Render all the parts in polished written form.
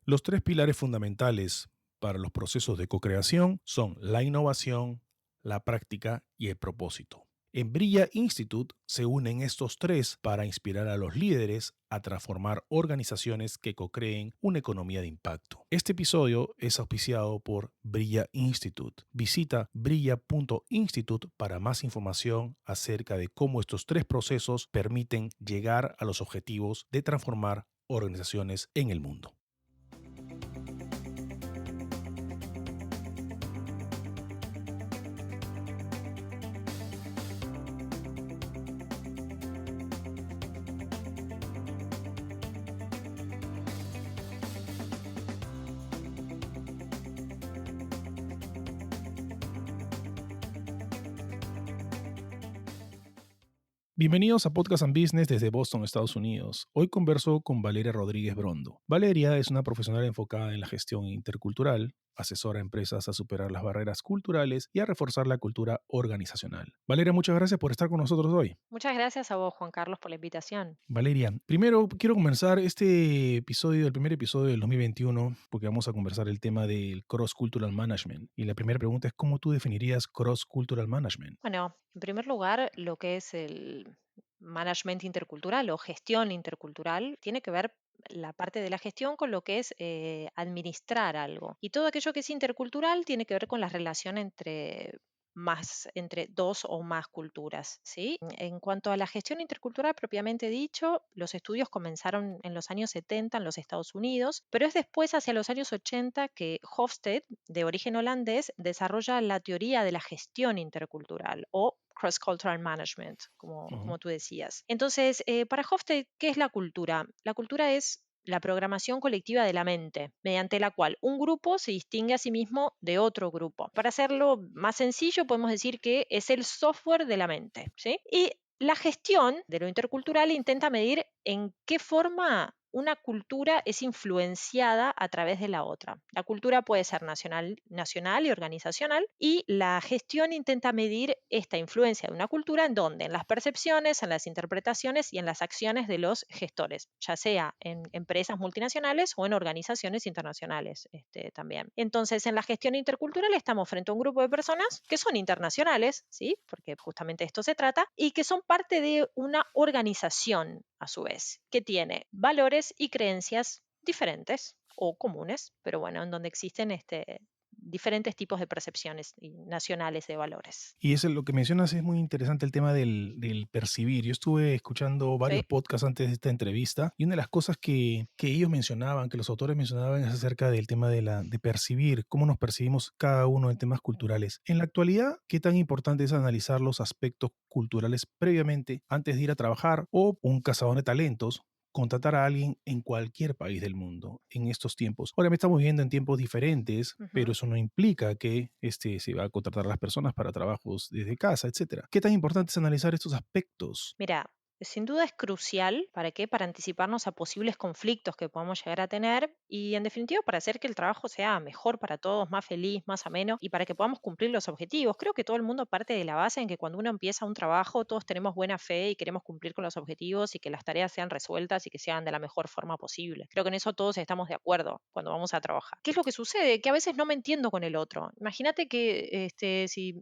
Los tres pilares fundamentales para los procesos de co-creación son la innovación, la práctica y el propósito. En Brilla Institute se unen estos tres para inspirar a los líderes a transformar organizaciones que co-creen una economía de impacto. Este episodio es auspiciado por Brilla Institute. Visita brilla.institute para más información acerca de cómo estos tres procesos permiten llegar a los objetivos de transformar organizaciones en el mundo. Bienvenidos a Podcast and Business desde Boston, Estados Unidos. Hoy converso con Valeria Rodríguez Brondo. Valeria es una profesional enfocada en la gestión intercultural, asesora a empresas a superar las barreras culturales y a reforzar la cultura organizacional. Valeria, muchas gracias por estar con nosotros hoy. Muchas gracias a vos, Juan Carlos, por la invitación. Valeria, primero quiero comenzar este episodio, el primer episodio del 2021, porque vamos a conversar el tema del Cross-Cultural Management. Y la primera pregunta es, ¿cómo tú definirías Cross-Cultural Management? Bueno, en primer lugar, lo que es el management intercultural o gestión intercultural tiene que ver la parte de la gestión con lo que es administrar algo. Y todo aquello que es intercultural tiene que ver con la relación entre dos o más culturas, ¿sí? En cuanto a la gestión intercultural propiamente dicho, los estudios comenzaron en los años 70 en los Estados Unidos, pero es después, hacia los años 80, que Hofstede, de origen holandés, desarrolla la teoría de la gestión intercultural o cross-cultural management, como tú decías. Entonces, para Hofstede, ¿qué es la cultura? La cultura es la programación colectiva de la mente, mediante la cual un grupo se distingue a sí mismo de otro grupo. Para hacerlo más sencillo, podemos decir que es el software de la mente, ¿sí? Y la gestión de lo intercultural intenta medir en qué forma una cultura es influenciada a través de la otra. La cultura puede ser nacional y organizacional, y la gestión intenta medir esta influencia de una cultura en donde, en las percepciones, en las interpretaciones y en las acciones de los gestores, ya sea en empresas multinacionales o en organizaciones internacionales también. Entonces, en la gestión intercultural estamos frente a un grupo de personas que son internacionales, ¿sí? Porque justamente de esto se trata, y que son parte de una organización a su vez, que tiene valores y creencias diferentes o comunes, pero bueno, en donde existen diferentes tipos de percepciones nacionales de valores. Y eso, lo que mencionas es muy interesante, el tema del percibir. Yo estuve escuchando Sí. varios podcasts antes de esta entrevista y una de las cosas que ellos mencionaban, que los autores mencionaban, es acerca del tema de percibir, cómo nos percibimos cada uno en temas culturales. En la actualidad, ¿qué tan importante es analizar los aspectos culturales previamente antes de ir a trabajar o un cazador de talentos? Contratar a alguien en cualquier país del mundo en estos tiempos. Ahora estamos viviendo en tiempos diferentes, pero Ujú. eso no implica que se va a contratar a las personas para trabajos desde casa, etcétera. ¿Qué tan importante es analizar estos aspectos? Mira, sin duda es crucial. ¿Para qué? Para anticiparnos a posibles conflictos que podamos llegar a tener y, en definitiva, para hacer que el trabajo sea mejor para todos, más feliz, más ameno y para que podamos cumplir los objetivos. Creo que todo el mundo parte de la base en que cuando uno empieza un trabajo, todos tenemos buena fe y queremos cumplir con los objetivos y que las tareas sean resueltas y que sean de la mejor forma posible. Creo que en eso todos estamos de acuerdo cuando vamos a trabajar. ¿Qué es lo que sucede? Que a veces no me entiendo con el otro. Imagínate que si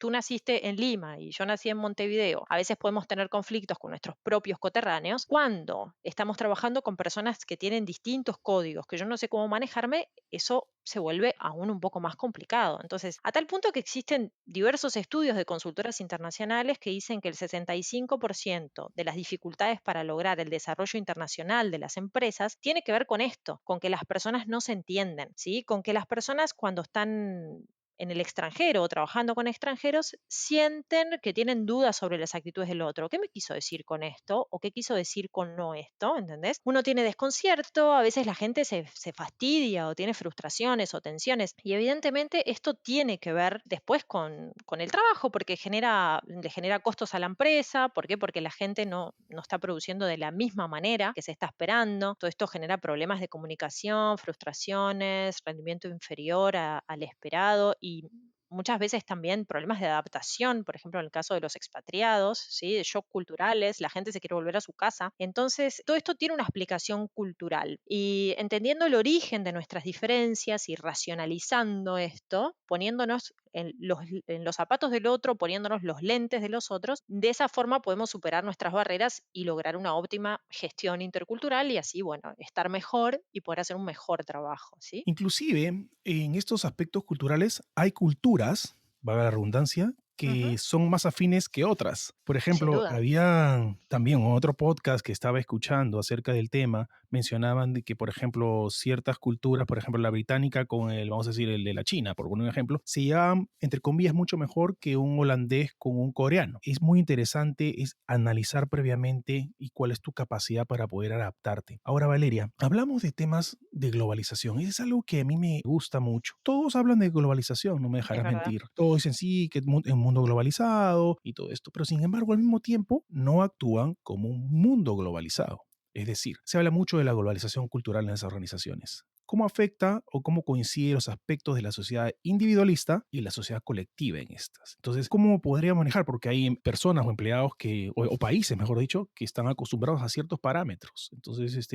tú naciste en Lima y yo nací en Montevideo, a veces podemos tener conflictos con nuestros propios coterráneos cuando estamos trabajando con personas que tienen distintos códigos, que yo no sé cómo manejarme. Eso se vuelve aún un poco más complicado. Entonces, a tal punto que existen diversos estudios de consultoras internacionales que dicen que el 65% de las dificultades para lograr el desarrollo internacional de las empresas tiene que ver con esto, con que las personas no se entienden, ¿sí? Con que las personas, cuando están en el extranjero o trabajando con extranjeros, sienten que tienen dudas sobre las actitudes del otro. ¿Qué me quiso decir con esto? ¿O qué quiso decir con no esto? ¿Entendés? Uno tiene desconcierto, a veces la gente se fastidia o tiene frustraciones o tensiones, y evidentemente esto tiene que ver después con el trabajo, porque le genera costos a la empresa. ¿Por qué? Porque la gente no está produciendo de la misma manera que se está esperando. Todo esto genera problemas de comunicación, frustraciones, rendimiento inferior al esperado, y muchas veces también problemas de adaptación, por ejemplo, en el caso de los expatriados, ¿sí? De shock culturales, la gente se quiere volver a su casa. Entonces, todo esto tiene una explicación cultural y entendiendo el origen de nuestras diferencias y racionalizando esto, poniéndonos en los zapatos del otro, poniéndonos los lentes de los otros, de esa forma podemos superar nuestras barreras y lograr una óptima gestión intercultural y así, bueno, estar mejor y poder hacer un mejor trabajo, ¿sí? Inclusive, en estos aspectos culturales hay culturas, valga la redundancia, Ujú, que son más afines que otras. Por sin ejemplo, duda. había también otro podcast que estaba escuchando acerca del tema, mencionaban de que, por ejemplo, ciertas culturas, por ejemplo, la británica con el, vamos a decir, el de la China, por poner un ejemplo, se llevan, entre comillas, mucho mejor que un holandés con un coreano. Es muy interesante, es analizar previamente y cuál es tu capacidad para poder adaptarte. Ahora, Valeria, hablamos de temas de globalización y es algo que a mí me gusta mucho. Todos hablan de globalización, no me Es dejarás verdad. mentir. Todos dicen sí, que es un mundo globalizado y todo esto, pero sin embargo, al mismo tiempo, no actúan como un mundo globalizado. Es decir, se habla mucho de la globalización cultural en esas organizaciones. ¿Cómo afecta o cómo coinciden los aspectos de la sociedad individualista y la sociedad colectiva en estas? Entonces, ¿cómo podría manejar? Porque hay personas o empleados o países, mejor dicho, que están acostumbrados a ciertos parámetros. Entonces,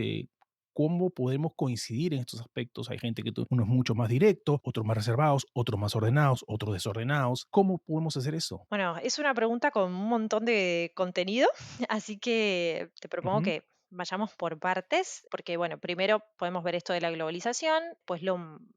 cómo podemos coincidir en estos aspectos. Hay gente que uno es mucho más directo, otros más reservados, otros más ordenados, otros desordenados. ¿Cómo podemos hacer eso? Bueno, es una pregunta con un montón de contenido, así que te propongo Ujú, que vayamos por partes, porque bueno, primero podemos ver esto de la globalización, pues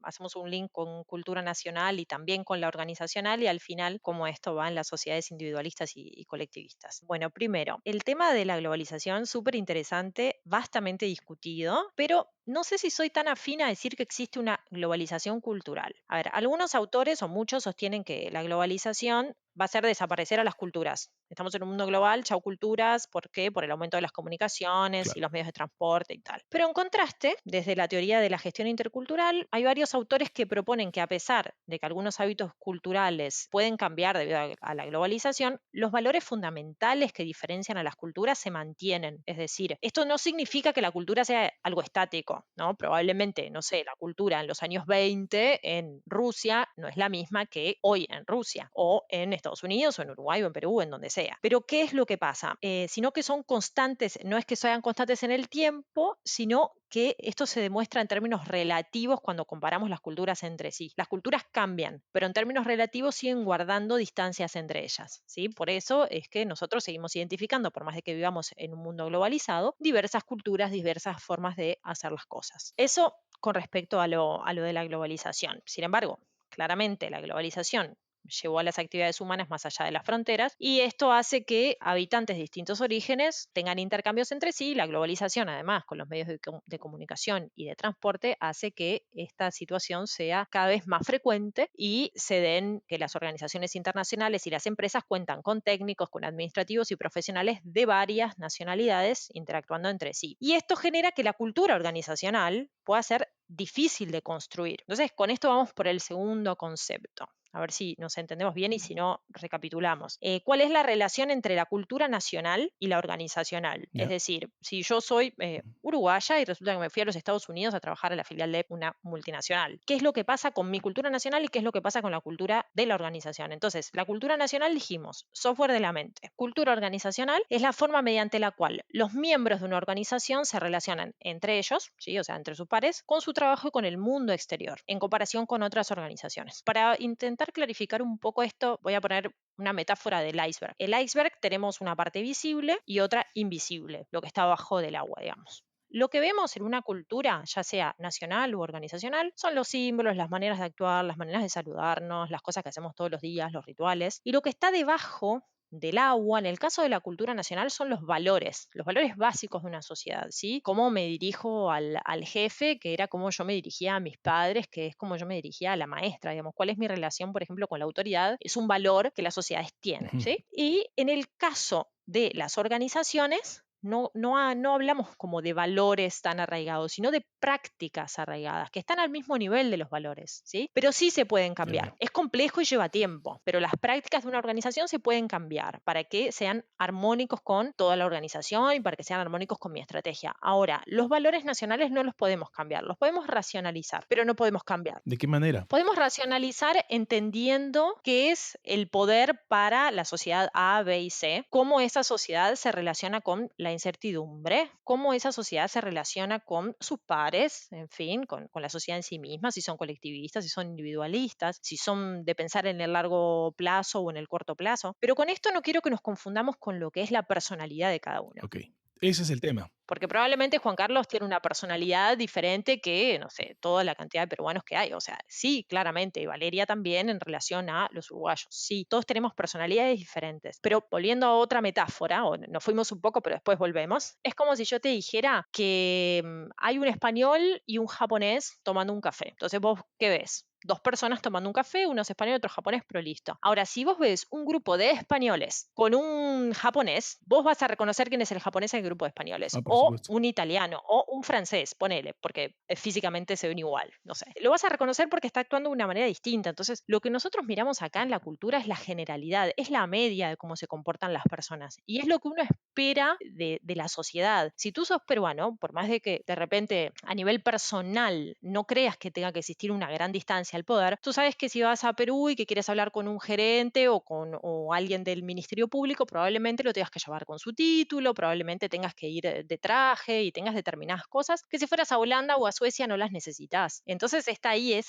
hacemos un link con cultura nacional y también con la organizacional y al final cómo esto va en las sociedades individualistas y colectivistas. Bueno, primero, el tema de la globalización, súper interesante, vastamente discutido, pero no sé si soy tan afín a decir que existe una globalización cultural. A ver, algunos autores o muchos sostienen que la globalización va a hacer desaparecer a las culturas. Estamos en un mundo global, chau culturas, ¿por qué? Por el aumento de las comunicaciones y claro. los medios de transporte y tal. Pero en contraste, desde la teoría de la gestión intercultural, hay varios autores que proponen que a pesar de que algunos hábitos culturales pueden cambiar debido a la globalización, los valores fundamentales que diferencian a las culturas se mantienen. Es decir, esto no significa que la cultura sea algo estático, ¿no? Probablemente, no sé, la cultura en los años 20 en Rusia no es la misma que hoy en Rusia o en Estados Unidos o en Uruguay o en Perú, en donde sea. Pero ¿qué es lo que pasa? Sino que son constantes, no es que sean constantes en el tiempo, sino que esto se demuestra en términos relativos cuando comparamos las culturas entre sí. Las culturas cambian, pero en términos relativos siguen guardando distancias entre ellas, ¿sí? Por eso es que nosotros seguimos identificando, por más de que vivamos en un mundo globalizado, diversas culturas, diversas formas de hacer las cosas. Eso con respecto a lo de la globalización. Sin embargo, claramente la globalización llevó a las actividades humanas más allá de las fronteras y esto hace que habitantes de distintos orígenes tengan intercambios entre sí. La globalización, además, con los medios de comunicación y de transporte, hace que esta situación sea cada vez más frecuente y se den que las organizaciones internacionales y las empresas cuentan con técnicos, con administrativos y profesionales de varias nacionalidades interactuando entre sí. Y esto genera que la cultura organizacional pueda ser difícil de construir. Entonces, con esto vamos por el segundo concepto. A ver si nos entendemos bien y si no, recapitulamos. ¿Cuál es la relación entre la cultura nacional y la organizacional? Es Ya. decir, si yo soy uruguaya y resulta que me fui a los Estados Unidos a trabajar en la filial de una multinacional, ¿qué es lo que pasa con mi cultura nacional y qué es lo que pasa con la cultura de la organización? Entonces, la cultura nacional dijimos, software de la mente. Cultura organizacional es la forma mediante la cual los miembros de una organización se relacionan entre ellos, ¿sí? O sea, entre sus pares, con su trabajo y con el mundo exterior, en comparación con otras organizaciones. Para intentar clarificar un poco esto, voy a poner una metáfora del iceberg. El iceberg tenemos una parte visible y otra invisible, lo que está abajo del agua, digamos. Lo que vemos en una cultura, ya sea nacional u organizacional, son los símbolos, las maneras de actuar, las maneras de saludarnos, las cosas que hacemos todos los días, los rituales. Y lo que está debajo del agua, en el caso de la cultura nacional, son los valores básicos de una sociedad, ¿sí? Cómo me dirijo al jefe, que era cómo yo me dirigía a mis padres, que es como yo me dirigía a la maestra, digamos, cuál es mi relación, por ejemplo, con la autoridad, es un valor que las sociedades tienen, Ujú. ¿sí? Y en el caso de las organizaciones, no hablamos como de valores tan arraigados, sino de prácticas arraigadas, que están al mismo nivel de los valores, ¿sí? Pero sí se pueden Ya cambiar. veo. Es complejo y lleva tiempo, pero las prácticas de una organización se pueden cambiar para que sean armónicos con toda la organización y para que sean armónicos con mi estrategia. Ahora, los valores nacionales no los podemos cambiar, los podemos racionalizar, pero no podemos cambiar. ¿De qué manera? Podemos racionalizar entendiendo qué es el poder para la sociedad A, B y C, cómo esa sociedad se relaciona con la incertidumbre, cómo esa sociedad se relaciona con sus pares, en fin, con la sociedad en sí misma, si son colectivistas, si son individualistas, si son de pensar en el largo plazo o en el corto plazo. Pero con esto no quiero que nos confundamos con lo que es la personalidad de cada uno. Ok, ese es el tema. Porque probablemente Juan Carlos tiene una personalidad diferente que, no sé, toda la cantidad de peruanos que hay. O sea, sí, claramente, y Valeria también en relación a los uruguayos. Sí, todos tenemos personalidades diferentes. Pero volviendo a otra metáfora, o nos fuimos un poco, pero después volvemos, es como si yo te dijera que hay un español y un japonés tomando un café. Entonces, ¿vos qué ves? Dos personas tomando un café, uno es español y otro japonés, pero listo. Ahora, si vos ves un grupo de españoles con un japonés, vos vas a reconocer quién es el japonés en el grupo de españoles, Ah, por o supuesto. un italiano, o un francés, ponele, porque físicamente se ven igual, no sé. Lo vas a reconocer porque está actuando de una manera distinta. Entonces, lo que nosotros miramos acá en la cultura es la generalidad, es la media de cómo se comportan las personas, y es lo que uno espera de la sociedad. Si tú sos peruano, por más de que de repente a nivel personal no creas que tenga que existir una gran distancia al poder, tú sabes que si vas a Perú y que quieres hablar con un gerente o alguien del Ministerio Público, probablemente lo tengas que llevar con su título, probablemente tengas que ir de traje y tengas determinadas cosas que si fueras a Holanda o a Suecia no las necesitas. Entonces está ahí,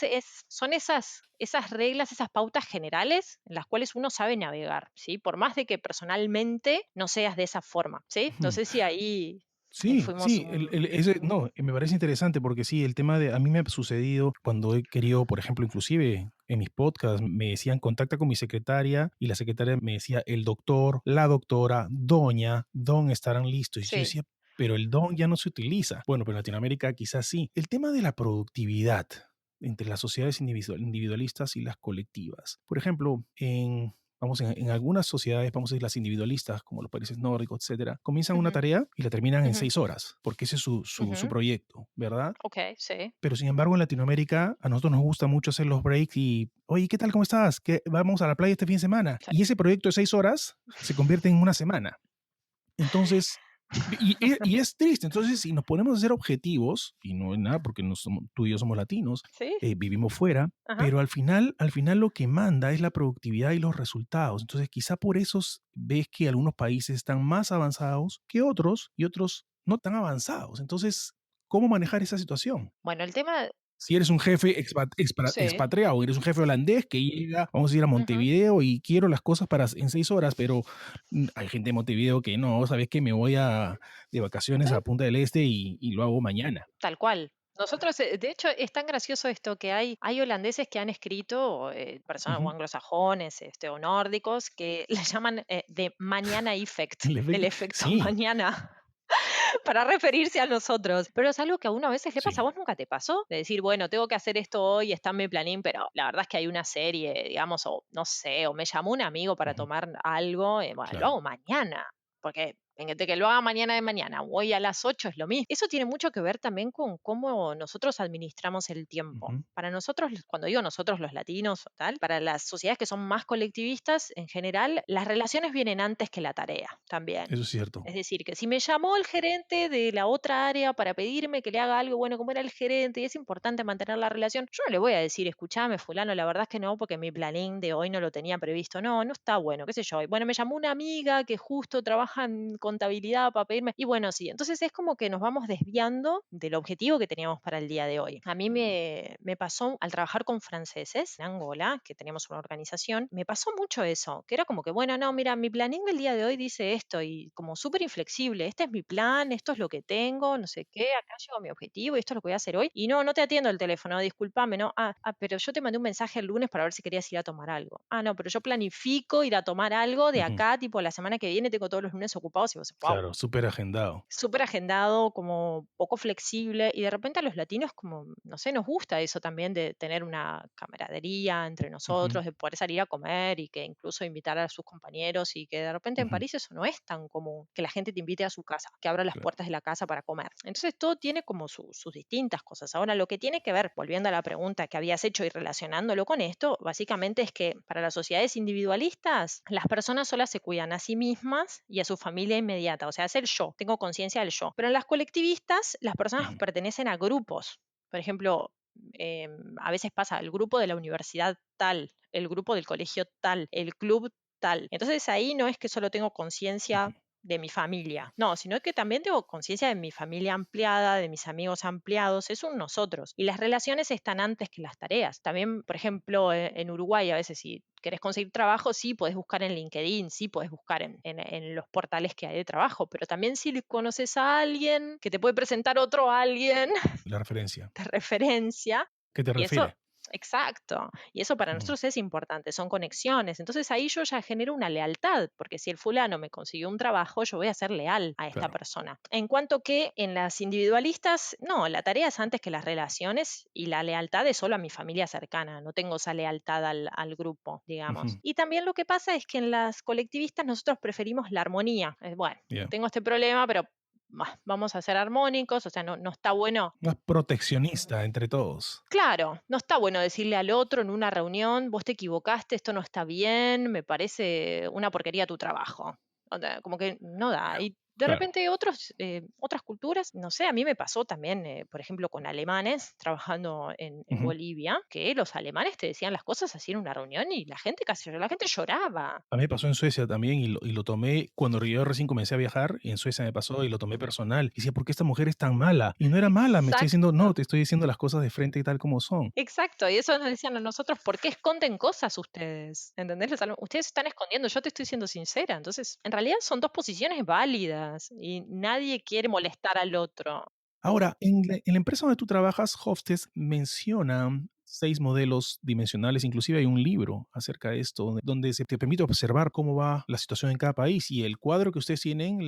son esas reglas, esas pautas generales en las cuales uno sabe navegar, ¿sí? Por más de que personalmente no seas de esa forma, ¿sí? Ujú. Entonces sí, ahí Sí, fuimos sí, un... no, me parece interesante porque sí, el tema de, a mí me ha sucedido cuando he querido, por ejemplo, inclusive en mis podcasts, me decían contacta con mi secretaria y la secretaria me decía el doctor, la doctora, doña, don estarán listos. Y yo Sí. decía, pero el don ya no se utiliza. Bueno, pero en Latinoamérica quizás sí. El tema de la productividad entre las sociedades individualistas y las colectivas. Por ejemplo, en algunas sociedades, vamos a decir las individualistas, como los países nórdicos, etcétera, comienzan una Ujú, tarea y la terminan en ujú, 6 horas, porque ese es su ujú. proyecto, ¿verdad? Ok, sí. Pero sin embargo, en Latinoamérica, a nosotros nos gusta mucho hacer los breaks y, oye, ¿qué tal? ¿Cómo estás? ¿Qué, vamos a la playa este fin de semana? Sí. Y ese proyecto de 6 horas se convierte en una semana. Entonces, y es triste. Entonces, si nos ponemos a hacer objetivos, y no es nada porque tú y yo somos latinos, Sí, vivimos fuera, ajá. pero al final lo que manda es la productividad y los resultados. Entonces, quizá por eso ves que algunos países están más avanzados que otros y otros no tan avanzados. Entonces, ¿cómo manejar esa situación? Bueno, el tema Si eres un jefe sí, expatriado, eres un jefe holandés que llega, vamos a ir a ujú, Montevideo y quiero las cosas en 6 horas, pero hay gente de Montevideo que no, sabes que me voy de vacaciones sí, a Punta del Este y lo hago mañana. tal cual. Nosotros, de hecho, es tan gracioso esto que hay holandeses que han escrito, personas o Ujú. anglosajones, o nórdicos, que le llaman de mañana effect, El del efecto, efecto sí, mañana, para referirse a nosotros. Pero es algo que a uno a veces le pasa. ¿A sí, vos nunca te pasó? De decir, bueno, tengo que hacer esto hoy, está en mi planín, pero la verdad es que hay una serie, digamos, o no sé, o me llamó un amigo para ujú, tomar algo, bueno, lo claro, hago mañana. Porque de que lo haga mañana de mañana, hoy a las 8 es lo mismo. Eso tiene mucho que ver también con cómo nosotros administramos el tiempo. ujú, Para nosotros, cuando digo nosotros los latinos o tal, para las sociedades que son más colectivistas, en general, las relaciones vienen antes que la tarea también. eso es cierto. Es decir, que si me llamó el gerente de la otra área para pedirme que le haga algo, bueno, como era el gerente y es importante mantener la relación, yo no le voy a decir, escúchame, fulano, la verdad es que no, porque mi planín de hoy no lo tenía previsto. No, no está bueno, qué sé yo. Y bueno, me llamó una amiga que justo trabaja en contabilidad para pedirme. Y bueno, sí, entonces es como que nos vamos desviando del objetivo que teníamos para el día de hoy. A mí me pasó al trabajar con franceses en Angola, que teníamos una organización, me pasó mucho eso, que era como que, bueno, no, mira, mi planín del día de hoy dice esto y como súper inflexible, este es mi plan, esto es lo que tengo, no sé qué, acá llego a mi objetivo y esto es lo que voy a hacer hoy. Y no, no te atiendo el teléfono, discúlpame, ¿no? Pero yo te mandé un mensaje el lunes para ver si querías ir a tomar algo. Ah, no, pero yo planifico ir a tomar algo de Ujú, acá, tipo la semana que viene tengo todos los lunes ocupados y vos, wow, Claro, súper agendado. súper agendado, como poco flexible, y de repente a los latinos como, no sé, nos gusta eso también de tener una camaradería entre Ujú, nosotros, de poder salir a comer y que incluso invitar a sus compañeros y que de repente en ujú, París eso no es tan común, que la gente te invite a su casa, que abra las claro. puertas de la casa para comer. Entonces todo tiene como sus distintas cosas. Ahora, lo que tiene que ver, volviendo a la pregunta que habías hecho y relacionándolo con esto, básicamente es que para las sociedades individualistas, las personas solas se cuidan a sí mismas y a su familia inmediata, o sea, es el yo, tengo conciencia del yo. Pero en las colectivistas, las personas Ujú, pertenecen a grupos. Por ejemplo, a veces pasa el grupo de la universidad tal, el grupo del colegio tal, el club tal. Entonces ahí no es que solo tengo ujú. conciencia de mi familia, no, sino que también tengo conciencia de mi familia ampliada, de mis amigos ampliados, es un nosotros. Y las relaciones están antes que las tareas. También, por ejemplo, en Uruguay a veces si querés conseguir trabajo, sí, podés buscar en LinkedIn, sí, podés buscar en los portales que hay de trabajo, pero también si le conoces a alguien que te puede presentar otro alguien La referencia. de referencia, ¿Qué te y eso, refiere? exacto, y eso para Ujú, nosotros es importante, son conexiones. Entonces ahí yo ya genero una lealtad, porque si el fulano me consiguió un trabajo, yo voy a ser leal a esta claro. persona. En cuanto que en las individualistas, no, la tarea es antes que las relaciones y la lealtad es solo a mi familia cercana, no tengo esa lealtad al grupo, digamos. Ujú, Y también lo que pasa es que en las colectivistas nosotros preferimos la armonía. Bueno, ya. tengo este problema, pero vamos a ser armónicos, o sea, no está bueno. Más proteccionista entre todos. Claro, no está bueno decirle al otro en una reunión, vos te equivocaste, esto no está bien, me parece una porquería tu trabajo. O sea, como que no da. Y de Claro. repente otras culturas, no sé, a mí me pasó también, por ejemplo, con alemanes trabajando en Ujú. Bolivia, que los alemanes te decían las cosas así en una reunión y la gente lloraba. A mí me pasó en Suecia también y lo tomé cuando yo recién comencé a viajar. En Suecia me pasó y lo tomé personal. Y decía, ¿por qué esta mujer es tan mala? Y no era mala, me estoy diciendo, Exacto. no, te estoy diciendo las cosas de frente y tal como son. Exacto, y eso nos decían a nosotros, ¿por qué esconden cosas ustedes? ¿Entendés? Ustedes están escondiendo, yo te estoy siendo sincera. Entonces, en realidad son dos posiciones válidas y nadie quiere molestar al otro. Ahora, en la empresa donde tú trabajas, Hofstede menciona 6 modelos dimensionales, inclusive hay un libro acerca de esto, donde se te permite observar cómo va la situación en cada país y el cuadro que ustedes tienen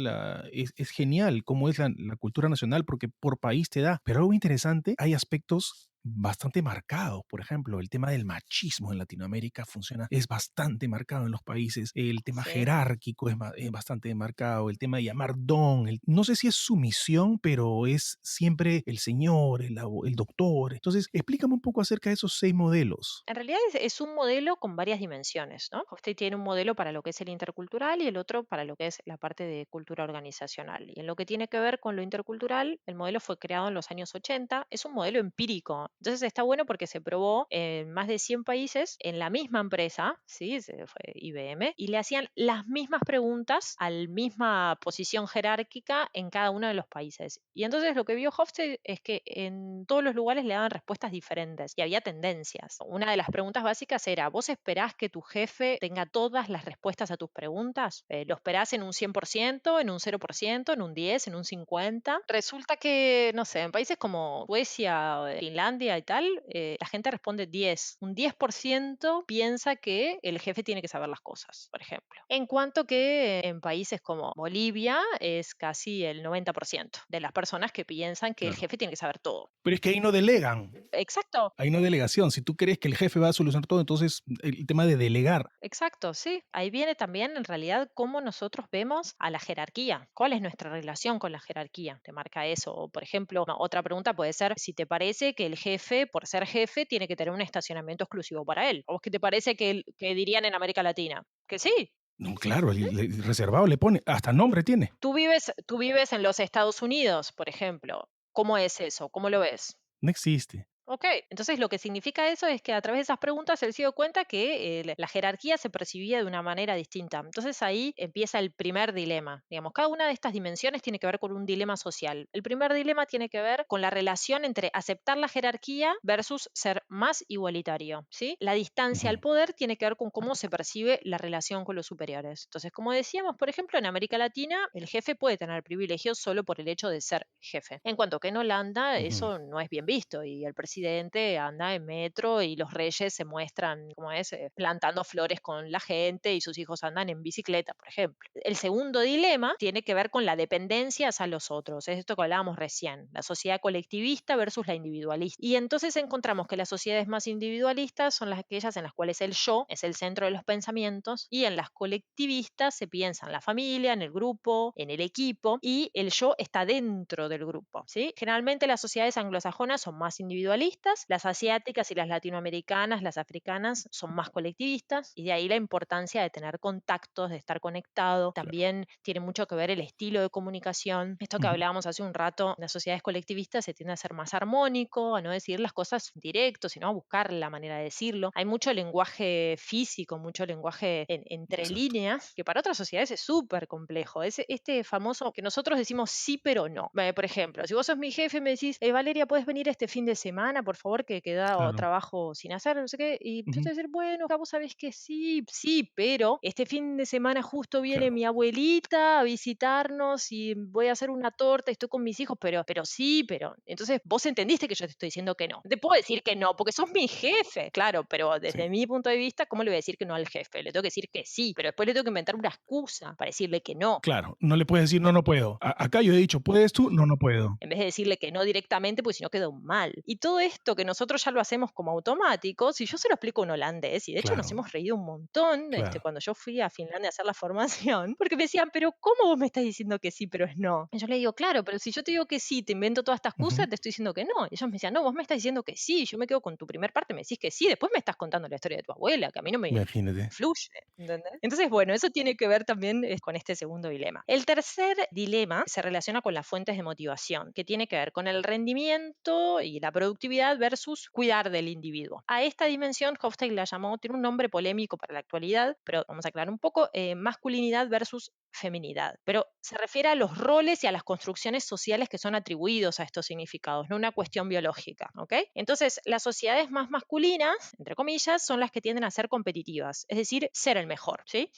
es genial, cómo es la cultura nacional, porque por país te da. Pero algo interesante, hay aspectos bastante marcados. Por ejemplo, el tema del machismo en Latinoamérica es bastante marcado en los países. El tema Sí. jerárquico es bastante marcado. El tema de llamar don. No sé si es sumisión, pero es siempre el señor, el doctor. Entonces, explícame un poco acerca de esos 6 modelos. En realidad es un modelo con varias dimensiones, ¿no? Usted tiene un modelo para lo que es el intercultural y el otro para lo que es la parte de cultura organizacional. Y en lo que tiene que ver con lo intercultural, el modelo fue creado en los años 80, es un modelo empírico. Entonces está bueno porque se probó en más de 100 países en la misma empresa, ¿sí? Fue IBM, y le hacían las mismas preguntas a la misma posición jerárquica en cada uno de los países. Y entonces lo que vio Hofstede es que en todos los lugares le daban respuestas diferentes y había tendencias. Una de las preguntas básicas era, ¿vos esperás que tu jefe tenga todas las respuestas a tus preguntas? ¿Lo esperás en un 100%, en un 0%, en un 10, en un 50? Resulta que, no sé, en países como Suecia, Finlandia y tal, la gente responde 10. Un 10% piensa que el jefe tiene que saber las cosas, por ejemplo. En cuanto que en países como Bolivia es casi el 90% de las personas que piensan que el Claro. jefe tiene que saber todo. Pero es que ahí no delegan, Exacto. ahí no hay delegación. Si tú crees que el jefe va a solucionar todo, entonces el tema de delegar. Exacto, sí. Ahí viene también en realidad cómo nosotros vemos a la jerarquía. ¿Cuál es nuestra relación con la jerarquía? Te marca eso. O, por ejemplo, otra pregunta puede ser si te parece que el jefe, por ser jefe, tiene que tener un estacionamiento exclusivo para él. ¿O es que te parece que dirían en América Latina? Que sí. No, claro, el reservado le pone, hasta nombre tiene. Tú vives en los Estados Unidos, por ejemplo. ¿Cómo es eso? ¿Cómo lo ves? No existe. Ok, entonces lo que significa eso es que a través de esas preguntas él se dio cuenta que la jerarquía se percibía de una manera distinta. Entonces ahí empieza el primer dilema. Digamos, cada una de estas dimensiones tiene que ver con un dilema social. El primer dilema tiene que ver con la relación entre aceptar la jerarquía versus ser más igualitario, ¿sí? La distancia Ujú. al poder tiene que ver con cómo se percibe la relación con los superiores. Entonces, como decíamos, por ejemplo, en América Latina, el jefe puede tener privilegios solo por el hecho de ser jefe. En cuanto que en Holanda Ujú. eso no es bien visto y el presidente Occidente anda en metro y los reyes se muestran, como es, plantando flores con la gente y sus hijos andan en bicicleta, por ejemplo. El segundo dilema tiene que ver con la dependencia hacia los otros. Es esto que hablábamos recién, la sociedad colectivista versus la individualista. Y entonces encontramos que las sociedades más individualistas son aquellas en las cuales el yo es el centro de los pensamientos y en las colectivistas se piensa en la familia, en el grupo, en el equipo y el yo está dentro del grupo, ¿sí? Generalmente las sociedades anglosajonas son más individualistas, las asiáticas y las latinoamericanas, las africanas son más colectivistas y de ahí la importancia de tener contactos, de estar conectado. Claro. También tiene mucho que ver el estilo de comunicación. Esto que Ujú. hablábamos hace un rato, las sociedades colectivistas se tiende a ser más armónico, a no decir las cosas directo, sino a buscar la manera de decirlo. Hay mucho lenguaje físico, mucho lenguaje entre Exacto. líneas, que para otras sociedades es súper complejo. Es este famoso que nosotros decimos sí, pero no. Por ejemplo, si vos sos mi jefe y me decís, Valeria, ¿puedes venir este fin de semana, por favor, que queda Claro. trabajo sin hacer, no sé qué? Y yo te voy Ujú. a decir, bueno, acá vos sabés que sí, sí, pero este fin de semana justo viene Claro. mi abuelita a visitarnos y voy a hacer una torta, estoy con mis hijos, pero sí, pero. Entonces vos entendiste que yo te estoy diciendo que no. Te puedo decir que no, porque sos mi jefe, claro, pero Sí. desde mi punto de vista, ¿cómo le voy a decir que no al jefe? Le tengo que decir que sí, pero después le tengo que inventar una excusa para decirle que no. Claro, no le puedes decir: "No, no puedo". Acá yo he dicho: "¿Puedes tú?". "No, no puedo". En vez de decirle que no directamente, porque si no quedó mal. Y todo esto que nosotros ya lo hacemos como automático, si yo se lo explico a un holandés, y de hecho nos Claro, hemos reído un montón claro. cuando yo fui a Finlandia a hacer la formación, porque me decían, pero ¿cómo vos me estás diciendo que sí, pero es no? Y yo le digo, claro, pero si yo te digo que sí, te invento toda esta excusa, Ujú. te estoy diciendo que no. Y ellos me decían, no, vos me estás diciendo que sí, yo me quedo con tu primer parte, me decís que sí, después me estás contando la historia de tu abuela, que a mí no me Imagínate. influye, ¿entendés? Entonces, bueno, eso tiene que ver también con este segundo dilema. El tercer dilema se relaciona con las fuentes de motivación, que tiene que ver con el rendimiento y la productividad versus cuidar del individuo. A esta dimensión, Hofstede la llamó, tiene un nombre polémico para la actualidad, pero vamos a aclarar un poco, masculinidad versus feminidad, pero se refiere a los roles y a las construcciones sociales que son atribuidos a estos significados, no una cuestión biológica, ¿ok? Entonces, las sociedades más masculinas, entre comillas, son las que tienden a ser competitivas, es decir, ser el mejor, ¿sí?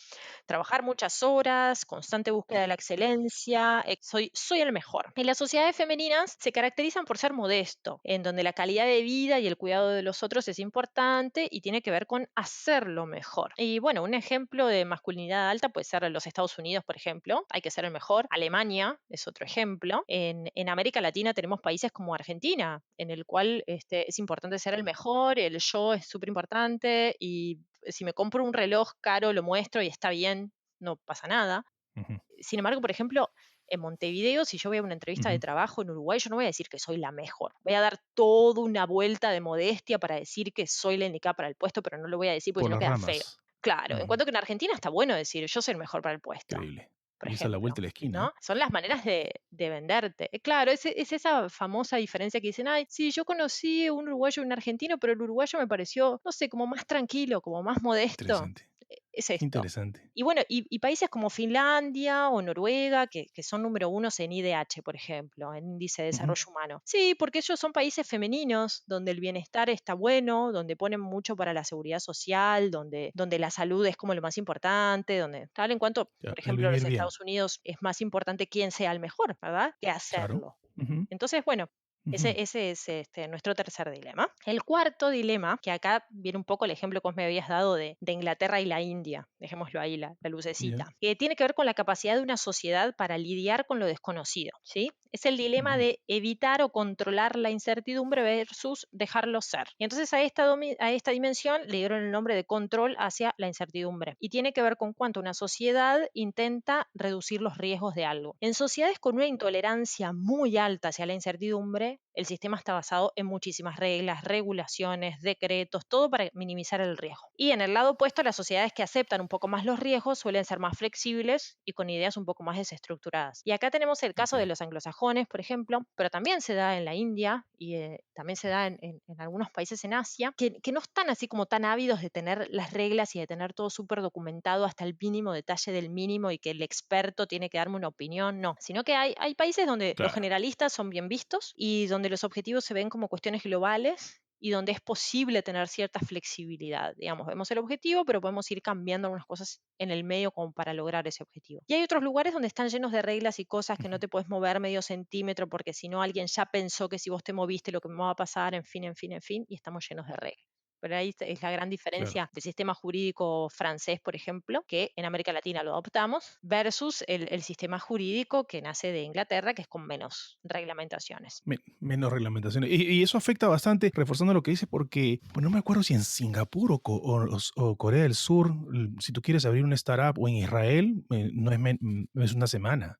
Trabajar muchas horas, constante búsqueda de la excelencia, soy el mejor. Y las sociedades femeninas se caracterizan por ser modesto, en donde la calidad de vida y el cuidado de los otros es importante y tiene que ver con hacerlo mejor. Y bueno, un ejemplo de masculinidad alta puede ser los Estados Unidos, por ejemplo, hay que ser el mejor. Alemania es otro ejemplo. En América Latina tenemos países como Argentina, en el cual es importante ser el mejor, el yo es súper importante y si me compro un reloj caro lo muestro y está bien, no pasa nada. Ujú, Sin embargo, por ejemplo, en Montevideo, si yo voy a una entrevista de ujú. trabajo en Uruguay, yo no voy a decir que soy la mejor. Voy a dar toda una vuelta de modestia para decir que soy la indicada para el puesto, pero no lo voy a decir porque si Por no las queda feo. ramas. Claro, en Ujú. cuanto que en Argentina está bueno decir yo soy el mejor para el puesto, Increíble. por Y esa es la vuelta ejemplo. de la esquina, ¿eh? ¿No? Son las maneras de venderte. Claro, es esa famosa diferencia que dicen, ay, sí, yo conocí un uruguayo y un argentino, pero el uruguayo me pareció, no sé, como más tranquilo, como más modesto. Interesante. Es Qué esto. interesante. Y bueno, y países como Finlandia o Noruega, que son número unos en IDH, por ejemplo, en Índice de Ujú. Desarrollo Humano. Sí, porque ellos son países femeninos, donde el bienestar está bueno, donde ponen mucho para la seguridad social, donde la salud es como lo más importante, donde tal en cuanto, Ya, por el ejemplo, los vivir bien. Estados Unidos es más importante quién sea el mejor, ¿verdad? Que Claro. hacerlo. Ujú, Entonces, bueno, ujú. ese es nuestro tercer dilema. El cuarto dilema, que acá viene un poco el ejemplo que vos me habías dado de Inglaterra y la India, dejémoslo ahí, la Ya. lucecita, que tiene que ver con la capacidad de una sociedad para lidiar con lo desconocido, ¿sí? Es el dilema Ujú. de evitar o controlar la incertidumbre versus dejarlo ser. Y entonces a esta dimensión le dieron el nombre de control hacia la incertidumbre. Y tiene que ver con cuánto una sociedad intenta reducir los riesgos de algo. En sociedades con una intolerancia muy alta hacia la incertidumbre, el sistema está basado en muchísimas reglas, regulaciones, decretos, todo para minimizar el riesgo. Y en el lado opuesto, las sociedades que aceptan un poco más los riesgos suelen ser más flexibles y con ideas un poco más desestructuradas. Y acá tenemos el caso de Okey. los anglosajones, por ejemplo, pero también se da en la India y también se da en algunos países en Asia, que no están así como tan ávidos de tener las reglas y de tener todo súper documentado hasta el mínimo detalle del mínimo y que el experto tiene que darme una opinión, no, sino que hay países donde los Claro. generalistas son bien vistos y donde los objetivos se ven como cuestiones globales y donde es posible tener cierta flexibilidad. Digamos, vemos el objetivo, pero podemos ir cambiando algunas cosas en el medio como para lograr ese objetivo. Y hay otros lugares donde están llenos de reglas y cosas que no Ujú. te puedes mover medio centímetro porque si no alguien ya pensó que si vos te moviste lo que me va a pasar, en fin, en fin, en fin, y estamos llenos de reglas. Pero ahí es la gran Claro. diferencia del sistema jurídico francés, por ejemplo, que en América Latina lo adoptamos, versus el sistema jurídico que nace de Inglaterra, que es con menos reglamentaciones. Menos reglamentaciones. Y eso afecta bastante, reforzando lo que dice, porque pues no me acuerdo si en Singapur o Corea del Sur, si tú quieres abrir una startup o en Israel, no es, es una semana.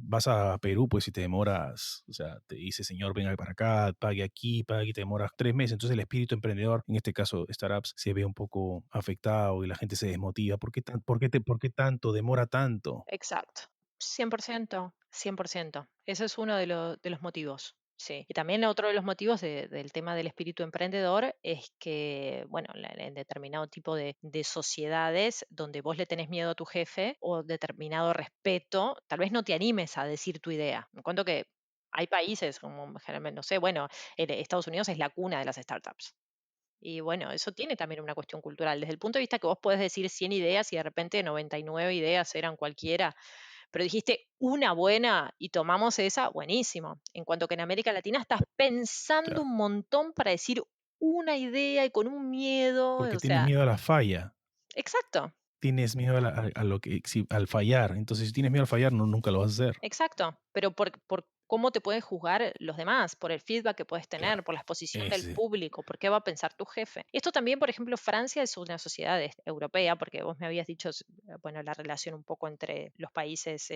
Vas a Perú, pues si te demoras, o sea, te dice, señor, venga para acá, pague aquí, te demoras 3 meses. Entonces el espíritu emprendedor, en este caso startups, se ve un poco afectado y la gente se desmotiva. ¿Por qué tanto? ¿Demora tanto? Exacto. 100%, 100%. Ese es uno de los motivos. Sí. Y también otro de los motivos del tema del espíritu emprendedor es que, bueno, en determinado tipo de sociedades donde vos le tenés miedo a tu jefe o determinado respeto, tal vez no te animes a decir tu idea. Me cuento que hay países como generalmente, no sé, bueno, Estados Unidos es la cuna de las startups. Y bueno, eso tiene también una cuestión cultural. Desde el punto de vista que vos podés decir 100 ideas y de repente 99 ideas eran cualquiera, pero dijiste una buena y tomamos esa, buenísimo. En cuanto que en América Latina estás pensando Claro. un montón para decir una idea y con un miedo, Porque o tienes sea, miedo a la falla. exacto. Tienes miedo a lo que, al fallar. Entonces, si tienes miedo al fallar, no, nunca lo vas a hacer. Exacto, pero por cómo te pueden juzgar los demás, por el feedback que puedes tener, Claro. por la exposición del Ese. público, por qué va a pensar tu jefe. Esto también, por ejemplo, Francia es una sociedad europea, porque vos me habías dicho, bueno, la relación un poco entre los países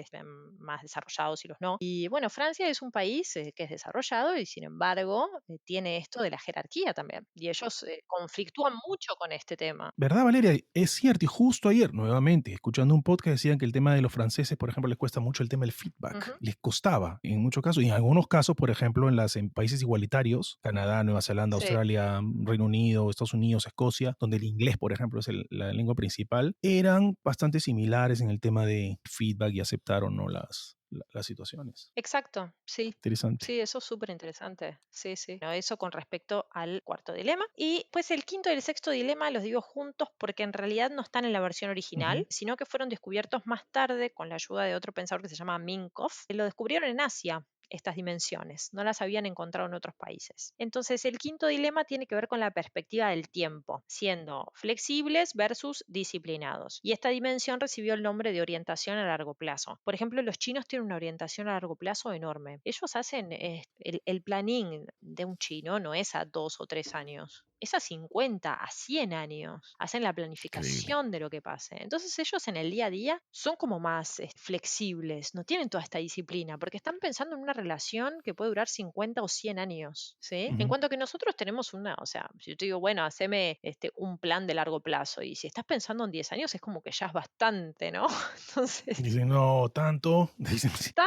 más desarrollados y los no. Y bueno, Francia es un país que es desarrollado y sin embargo tiene esto de la jerarquía también. Y ellos conflictúan mucho con este tema. ¿Verdad, Valeria? Es cierto. Y justo ayer, nuevamente, escuchando un podcast, decían que el tema de los franceses, por ejemplo, les cuesta mucho el tema del feedback. Ujú. Les costaba en muchos casos. Y en algunos casos, por ejemplo, en países igualitarios, Canadá, Nueva Zelanda, Sí. Australia, Reino Unido, Estados Unidos, Escocia, donde el inglés, por ejemplo, es la lengua principal, eran bastante similares en el tema de feedback y aceptar o no las situaciones. Exacto, sí. Interesante. Sí, eso es súper interesante. Sí, sí. Bueno, eso con respecto al cuarto dilema. Y pues el quinto y el sexto dilema los digo juntos porque en realidad no están en la versión Ujú. original, sino que fueron descubiertos más tarde con la ayuda de otro pensador que se llama Minkoff. Lo descubrieron en Asia, estas dimensiones, no las habían encontrado en otros países. Entonces, el quinto dilema tiene que ver con la perspectiva del tiempo, siendo flexibles versus disciplinados. Y esta dimensión recibió el nombre de orientación a largo plazo. Por ejemplo, los chinos tienen una orientación a largo plazo enorme. Ellos hacen el planning de un chino no es a 2 o 3 años. Es a 50, a 100 años. Hacen la Increíble. planificación de lo que pase. Entonces ellos en el día a día son como más flexibles, no tienen toda esta disciplina, porque están pensando en una relación que puede durar 50 o 100 años, ¿sí? En Ujú. cuanto que nosotros tenemos o sea, si yo te digo, bueno, haceme un plan de largo plazo, y si estás pensando en 10 años es como que ya es bastante, ¿no? Entonces, Dicen, no, tanto. Dicen, sí. está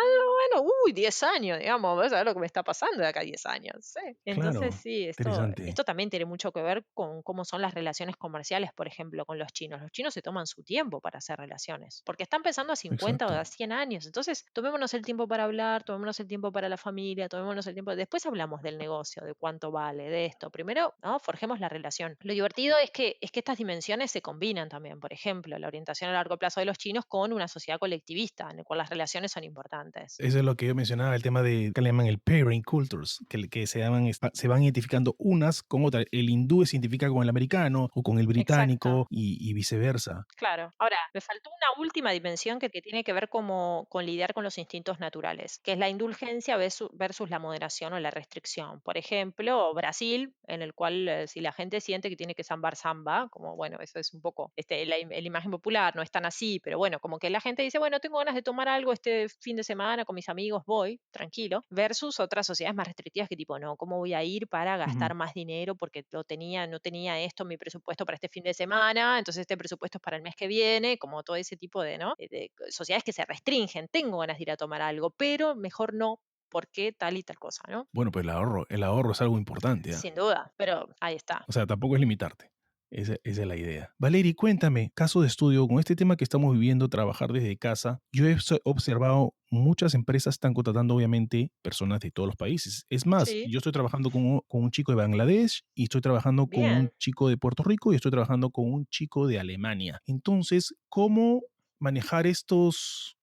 bueno, 10 años, digamos, vas a ver lo que me está pasando de acá a 10 años, ¿sí? Entonces, Claro, sí, interesante. esto también tiene mucho que ver con cómo son las relaciones comerciales, por ejemplo, con los chinos. Los chinos se toman su tiempo para hacer relaciones, porque están pensando a 50 o Exacto. a 100 años. Entonces, tomémonos el tiempo para hablar, tomémonos el tiempo para la familia, tomémonos el tiempo. Después hablamos del negocio, de cuánto vale, de esto. Primero, ¿no? Forjemos la relación. Lo divertido es que estas dimensiones se combinan también. Por ejemplo, la orientación a largo plazo de los chinos con una sociedad colectivista, en la cual las relaciones son importantes. Eso es lo que yo mencionaba, el tema de que le llaman el pairing cultures, que se van identificando unas con otras. El hindú se identifica con el americano o con el Exacto. británico y viceversa. Claro. Ahora, me faltó una última dimensión que tiene que ver con lidiar con los instintos naturales, que es la indulgencia versus la moderación o la restricción. Por ejemplo, Brasil, en el cual si la gente siente que tiene que zambar samba, como bueno, eso es un poco la imagen popular, no es tan así, pero bueno, como que la gente dice, bueno, tengo ganas de tomar algo este fin de semana con mis amigos, voy, tranquilo, versus otras sociedades más restrictivas que tipo, no, ¿cómo voy a ir para Ujú. gastar más dinero porque no tenía esto en mi presupuesto para este fin de semana, entonces este presupuesto es para el mes que viene, como todo ese tipo de, ¿no? De sociedades que se restringen, tengo ganas de ir a tomar algo, pero mejor no, porque tal y tal cosa, ¿no? Bueno, pues el ahorro es algo importante, ¿ah? Sin duda, pero ahí está. O sea, tampoco es limitarte. Esa es la idea. Valerie, cuéntame, caso de estudio, con este tema que estamos viviendo, trabajar desde casa, yo he observado muchas empresas están contratando obviamente personas de todos los países. Es más, Sí, yo estoy trabajando con un chico de Bangladesh y estoy trabajando con un bien. chico de Puerto Rico y estoy trabajando con un chico de Alemania. Entonces, ¿cómo manejar estas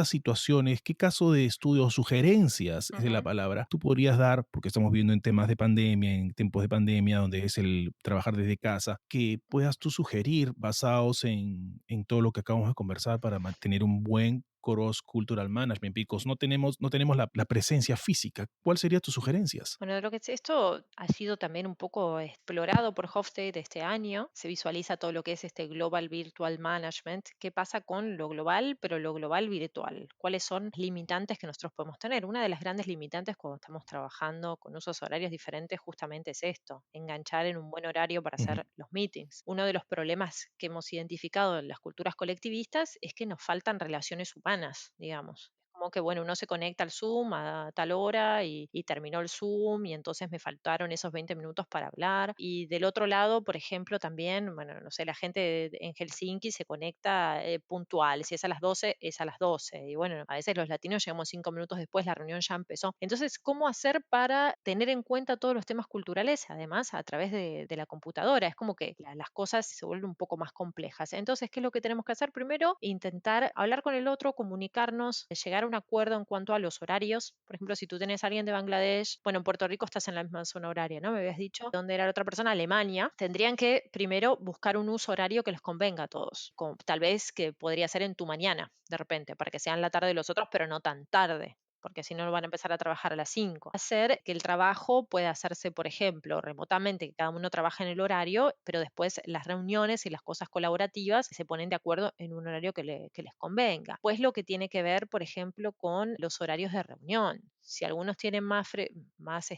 situaciones? ¿Qué caso de estudio o sugerencias, es de la Ujú. palabra, tú podrías dar? Porque estamos viviendo en temas de pandemia, en tiempos de pandemia, donde es el trabajar desde casa, que puedas tú sugerir basados en todo lo que acabamos de conversar para mantener un buen cross cultural management, because no tenemos la presencia física. ¿Cuáles serían tus sugerencias? Bueno, de lo que es esto ha sido también un poco explorado por Hofstede este año. Se visualiza todo lo que es este Global Virtual Management. ¿Qué pasa con lo global, pero lo global virtual? ¿Cuáles son las limitantes que nosotros podemos tener? Una de las grandes limitantes cuando estamos trabajando con usos horarios diferentes justamente es esto, enganchar en un buen horario para Ujú, hacer los meetings. Uno de los problemas que hemos identificado en las culturas colectivistas es que nos faltan relaciones humanas, digamos. Como que, bueno, uno se conecta al Zoom a tal hora y terminó el Zoom y entonces me faltaron esos 20 minutos para hablar. Y del otro lado, por ejemplo, también, bueno, no sé, la gente en Helsinki se conecta puntual. Si es a las 12 es a las 12. Y bueno, a veces los latinos llegamos 5 minutos después, la reunión ya empezó. Entonces, ¿cómo hacer para tener en cuenta todos los temas culturales, además, a través de la computadora? Es como que las cosas se vuelven un poco más complejas. Entonces, ¿qué es lo que tenemos que hacer? Primero, intentar hablar con el otro, comunicarnos, llegar a un acuerdo en cuanto a los horarios. Por ejemplo, si tú tienes a alguien de Bangladesh, bueno, en Puerto Rico estás en la misma zona horaria, ¿no? Me habías dicho. ¿Dónde era la otra persona? Alemania. Tendrían que primero buscar un uso horario que les convenga a todos. Tal vez que podría ser en tu mañana, de repente, para que sean la tarde de los otros, pero no tan tarde, porque si no van a empezar a trabajar a las 5. Hacer que el trabajo pueda hacerse, por ejemplo, remotamente, que cada uno trabaje en el horario, pero después las reuniones y las cosas colaborativas se ponen de acuerdo en un horario que les convenga. Pues lo que tiene que ver, por ejemplo, con los horarios de reunión. Si algunos tienen más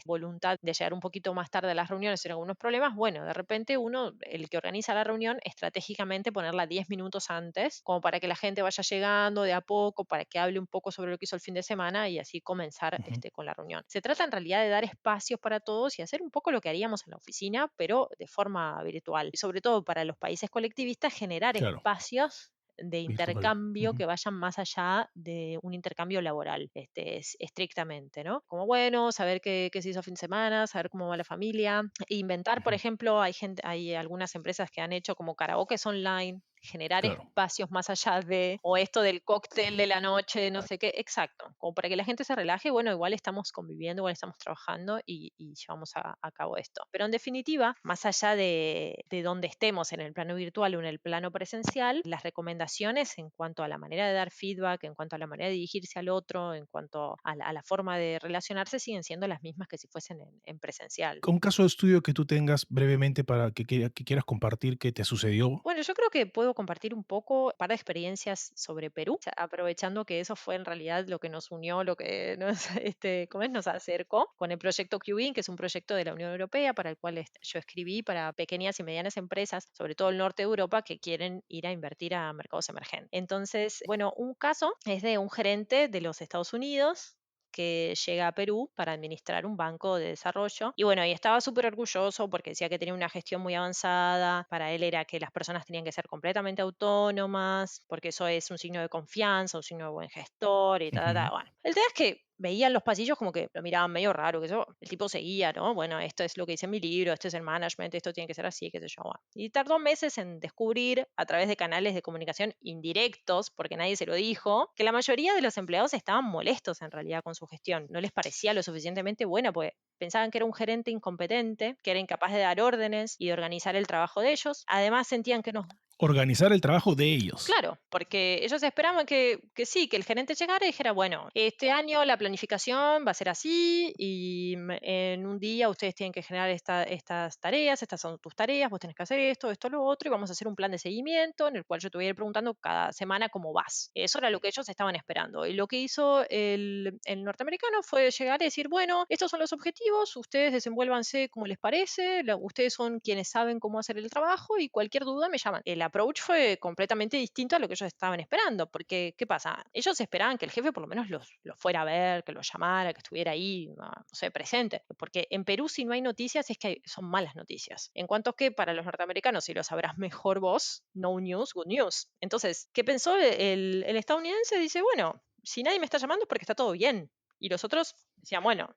voluntad de llegar un poquito más tarde a las reuniones sin algunos problemas, bueno, de repente uno, el que organiza la reunión, estratégicamente ponerla 10 minutos antes, como para que la gente vaya llegando de a poco, para que hable un poco sobre lo que hizo el fin de semana y así comenzar ujú. con la reunión. Se trata en realidad de dar espacios para todos y hacer un poco lo que haríamos en la oficina, pero de forma virtual. Y sobre todo para los países colectivistas, generar Claro, espacios de virtual. intercambio Ujú, que vayan más allá de un intercambio laboral, estrictamente, ¿no? Como bueno, saber qué se hizo fin de semana, saber cómo va la familia, inventar, por ujú. ejemplo, hay algunas empresas que han hecho como karaokes online, generar Claro. espacios más allá de, o esto del cóctel de la noche, no sé qué, exacto, como para que la gente se relaje, bueno, igual estamos conviviendo, igual estamos trabajando y llevamos a cabo esto. Pero en definitiva, más allá de donde estemos, en el plano virtual o en el plano presencial, las recomendaciones en cuanto a la manera de dar feedback, en cuanto a la manera de dirigirse al otro, en cuanto a la forma de relacionarse, siguen siendo las mismas que si fuesen en presencial. Un caso de estudio que tú tengas brevemente para que quieras compartir que te sucedió. Bueno, yo creo que puedo compartir un poco, un par de experiencias sobre Perú, aprovechando que eso fue en realidad lo que nos unió, lo que nos, ¿cómo es? Nos acercó con el proyecto QBIN, que es un proyecto de la Unión Europea para el cual yo escribí para pequeñas y medianas empresas, sobre todo el norte de Europa, que quieren ir a invertir a mercados emergentes. Entonces, bueno, un caso es de un gerente de los Estados Unidos que llega a Perú para administrar un banco de desarrollo. Y bueno, y estaba súper orgulloso porque decía que tenía una gestión muy avanzada. Para él era que las personas tenían que ser completamente autónomas, porque eso es un signo de confianza, un signo de buen gestor y tal, Ujú. tal. Bueno, el tema es que veían los pasillos como que lo miraban medio raro, que yo, el tipo seguía, ¿no? Bueno, esto es lo que dice en mi libro, esto es el management, esto tiene que ser así, qué sé yo. Bueno. Y tardó meses en descubrir a través de canales de comunicación indirectos, porque nadie se lo dijo, que la mayoría de los empleados estaban molestos en realidad con su gestión. No les parecía lo suficientemente buena, pues pensaban que era un gerente incompetente, que era incapaz de dar órdenes y de organizar el trabajo de ellos. Además sentían que no, Organizar el trabajo de ellos. claro, porque ellos esperaban que sí, que el gerente llegara y dijera, bueno, este año la planificación va a ser así y en un día ustedes tienen que generar estas tareas, estas son tus tareas, vos tenés que hacer esto, esto, lo otro, y vamos a hacer un plan de seguimiento en el cual yo te voy a ir preguntando cada semana cómo vas. Eso era lo que ellos estaban esperando. Y lo que hizo el norteamericano fue llegar y decir, bueno, estos son los objetivos, ustedes desenvuélvanse como les parece, ustedes son quienes saben cómo hacer el trabajo y cualquier duda me llaman. El approach fue completamente distinto a lo que ellos estaban esperando, porque ¿qué pasa? Ellos esperaban que el jefe por lo menos los fuera a ver, que los llamara, que estuviera ahí, no sé, presente, porque en Perú si no hay noticias es que son malas noticias. En cuanto que para los norteamericanos, y lo sabrás mejor vos, no news, good news. Entonces, ¿qué pensó el estadounidense? Dice, bueno, si nadie me está llamando es porque está todo bien. Y los otros decían, bueno,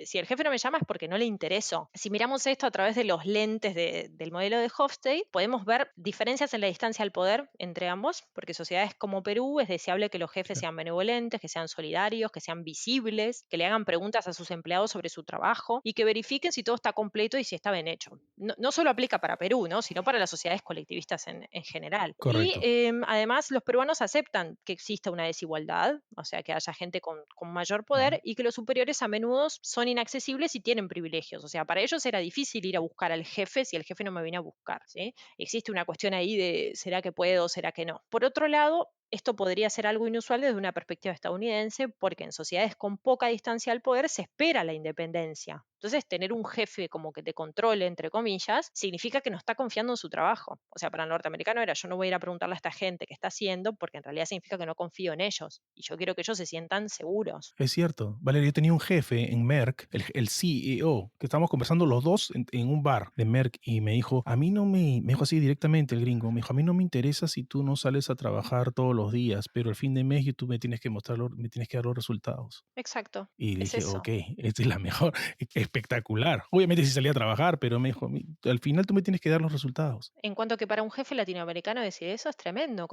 si el jefe no me llama es porque no le intereso. Si miramos esto a través de los lentes del modelo de Hofstede, podemos ver diferencias en la distancia al poder entre ambos, porque sociedades como Perú es deseable que los jefes Claro. sean benevolentes, que sean solidarios, que sean visibles, que le hagan preguntas a sus empleados sobre su trabajo y que verifiquen si todo está completo y si está bien hecho. No solo aplica para Perú, ¿no? Sino para las sociedades colectivistas en general. Y Correcto. además los peruanos aceptan que exista una desigualdad, o sea, que haya gente con mayor poder Ujú. y que los superiores a menudo son inaccesibles y tienen privilegios. O sea, para ellos era difícil ir a buscar al jefe si el jefe no me viene a buscar, ¿sí? Existe una cuestión ahí de ¿será que puedo, será que no? Por otro lado, esto podría ser algo inusual desde una perspectiva estadounidense, porque en sociedades con poca distancia al poder se espera la independencia. Entonces, tener un jefe como que te controle, entre comillas, significa que no está confiando en su trabajo. O sea, para el norteamericano era, yo no voy a ir a preguntarle a esta gente qué está haciendo, porque en realidad significa que no confío en ellos. Y yo quiero que ellos se sientan seguros. Es cierto. Valeria, yo tenía un jefe en Merck, el CEO, que estábamos conversando los dos en un bar de Merck y me dijo, a mí no me dijo así directamente el gringo, me dijo, a mí no me interesa si tú no sales a trabajar todos los días, pero al fin de mes tú me tienes que mostrar, me tienes que dar los resultados. Exacto, Y es dije, eso. ok, esta es la mejor, espectacular. Obviamente sí salía a trabajar, pero me dijo, al final tú me tienes que dar los resultados". En cuanto que para un jefe latinoamericano decir eso es tremendo.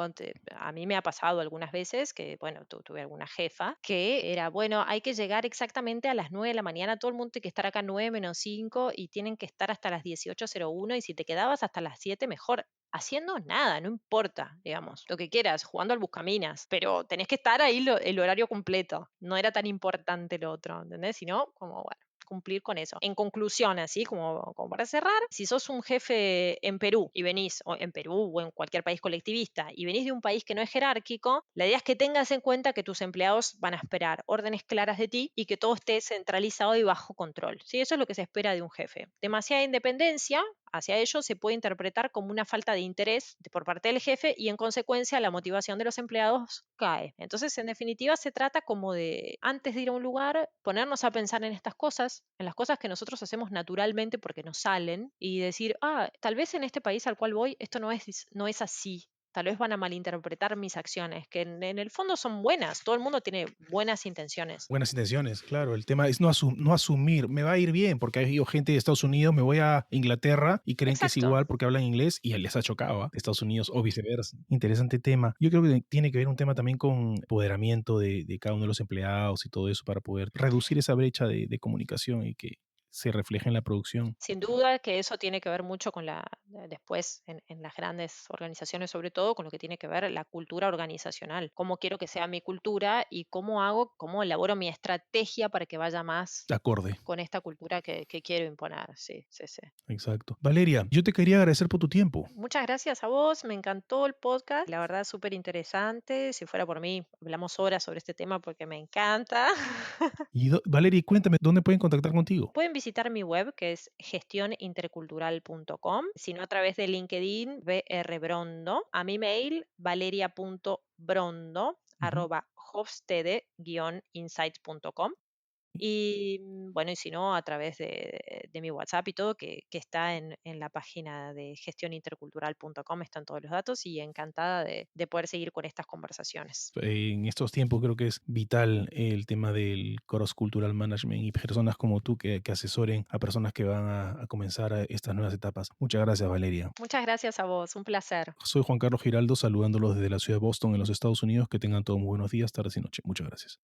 A mí me ha pasado algunas veces que, bueno, tuve alguna jefa que era, bueno, hay que llegar exactamente a las 9 de la mañana, todo el mundo tiene que estar acá 9 menos 5 y tienen que estar hasta las 18:01 y si te quedabas hasta las 7 mejor. Haciendo nada, no importa, digamos, lo que quieras, jugando al buscaminas, pero tenés que estar ahí el horario completo. No era tan importante lo otro, ¿entendés? Sino como, bueno, cumplir con eso. En conclusión, así como para cerrar, si sos un jefe en Perú y venís, o en Perú o en cualquier país colectivista, y venís de un país que no es jerárquico, la idea es que tengas en cuenta que tus empleados van a esperar órdenes claras de ti y que todo esté centralizado y bajo control. ¿Sí? Eso es lo que se espera de un jefe. Demasiada independencia hacia ellos se puede interpretar como una falta de interés por parte del jefe y en consecuencia la motivación de los empleados cae. Entonces, en definitiva, se trata como de, antes de ir a un lugar, ponernos a pensar en estas cosas, en las cosas que nosotros hacemos naturalmente porque nos salen y decir, tal vez en este país al cual voy esto no es así. Tal vez van a malinterpretar mis acciones, que en el fondo son buenas. Todo el mundo tiene buenas intenciones. Buenas intenciones, claro. El tema es no asumir, me va a ir bien, porque ha ido gente de Estados Unidos, me voy a Inglaterra y creen que es Exacto. igual porque hablan inglés y les ha chocado de Estados Unidos o viceversa. Interesante tema. Yo creo que tiene que ver un tema también con empoderamiento de cada uno de los empleados y todo eso para poder reducir esa brecha de comunicación y que se refleje en la producción. Sin duda que eso tiene que ver mucho con después en las grandes organizaciones, sobre todo con lo que tiene que ver la cultura organizacional. Cómo quiero que sea mi cultura y cómo elaboro mi estrategia para que vaya más Acorde, con esta cultura que quiero imponer. Sí, sí, sí. exacto. Valeria, yo te quería agradecer por tu tiempo. Muchas gracias a vos, me encantó el podcast, la verdad súper interesante. Si fuera por mí, hablamos horas sobre este tema porque me encanta. Y Valeria, cuéntame, ¿dónde pueden contactar contigo? Pueden visitar mi web que es gestionintercultural.com, sino a través de LinkedIn, Brondo, a mi mail Ujú. valeria.brondo@hofstede-insights.com. Y bueno, y si no, a través de mi WhatsApp y todo, que está en la página de gestionintercultural.com, están todos los datos y encantada de poder seguir con estas conversaciones. En estos tiempos creo que es vital el tema del cross cultural management y personas como tú que asesoren a personas que van a comenzar estas nuevas etapas. Muchas gracias, Valeria. Muchas gracias a vos, un placer. Soy Juan Carlos Giraldo, saludándolos desde la ciudad de Boston, en los Estados Unidos. Que tengan todos muy buenos días, tardes y noches. Muchas gracias.